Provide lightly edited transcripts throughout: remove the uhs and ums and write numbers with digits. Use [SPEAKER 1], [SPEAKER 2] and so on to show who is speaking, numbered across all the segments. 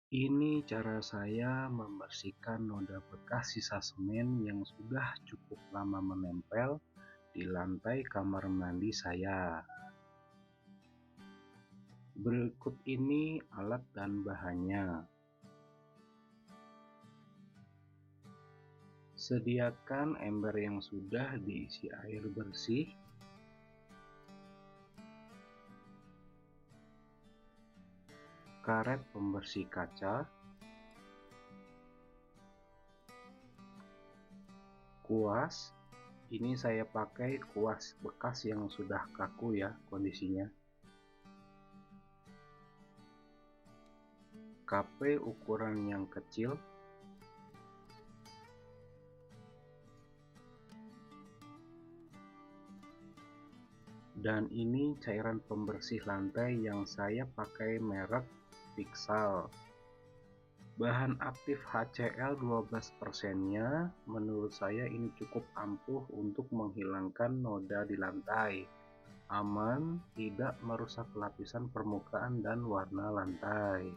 [SPEAKER 1] Ini cara saya membersihkan noda bekas sisa semen yang sudah cukup lama menempel di lantai kamar mandi saya. Berikut ini alat dan bahannya. Sediakan ember yang sudah diisi air bersih, karet pembersih kaca, kuas. Ini saya pakai kuas bekas yang sudah kaku ya kondisinya. KP ukuran yang kecil, dan ini cairan pembersih lantai yang saya pakai merek Pixel. Bahan aktif HCl 12%-nya, menurut saya ini cukup ampuh untuk menghilangkan noda di lantai. Aman, tidak merusak lapisan permukaan dan warna lantai.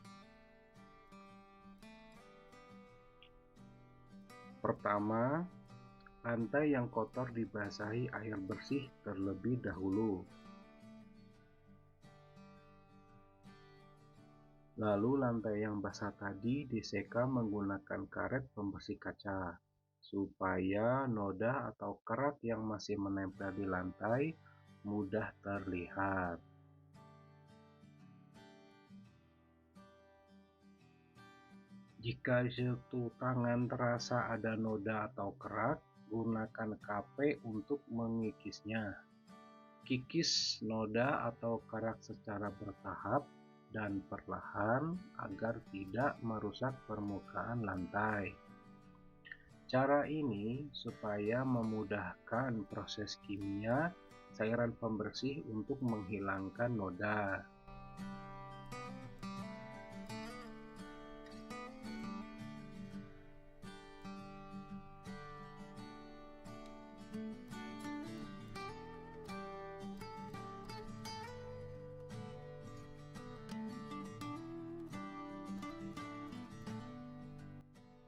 [SPEAKER 1] Pertama, lantai yang kotor dibasahi air bersih terlebih dahulu. Lalu lantai yang basah tadi diseka menggunakan karet pembersih kaca, supaya noda atau kerak yang masih menempel di lantai mudah terlihat. Jika di situ tangan terasa ada noda atau kerak, gunakan KP untuk mengikisnya. Kikis noda atau kerak secara bertahap dan perlahan agar tidak merusak permukaan lantai. Cara ini supaya memudahkan proses kimia cairan pembersih untuk menghilangkan noda.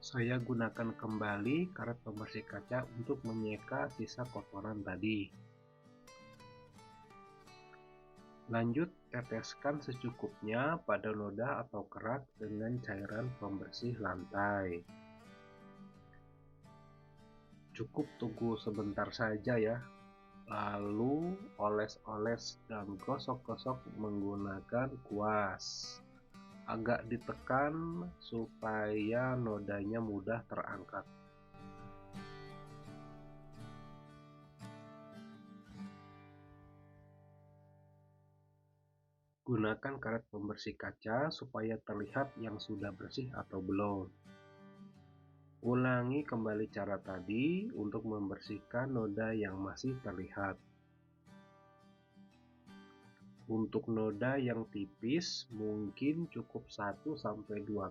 [SPEAKER 1] Saya gunakan kembali karet pembersih kaca untuk menyeka sisa kotoran tadi. Lanjut, teteskan secukupnya pada noda atau kerak dengan cairan pembersih lantai. Cukup tunggu sebentar saja ya. Lalu oles-oles dan gosok-gosok menggunakan kuas. Agak ditekan supaya nodanya mudah terangkat. Gunakan karet pembersih kaca supaya terlihat yang sudah bersih atau belum. Ulangi kembali cara tadi untuk membersihkan noda yang masih terlihat. Untuk noda yang tipis, mungkin cukup 1-2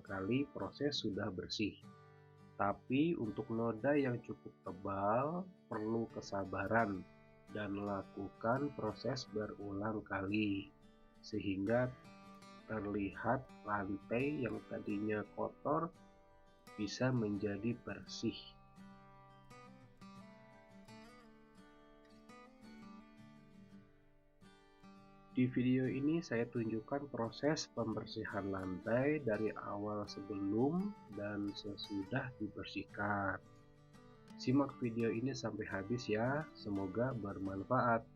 [SPEAKER 1] kali proses sudah bersih. Tapi untuk noda yang cukup tebal, perlu kesabaran dan lakukan proses berulang kali, sehingga terlihat lantai yang tadinya kotor bisa menjadi bersih. Di video ini saya tunjukkan proses pembersihan lantai dari awal sebelum dan sesudah dibersihkan. Simak video ini sampai habis ya, semoga bermanfaat.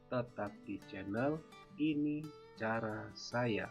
[SPEAKER 1] Tetap di channel Ini Cara Saya.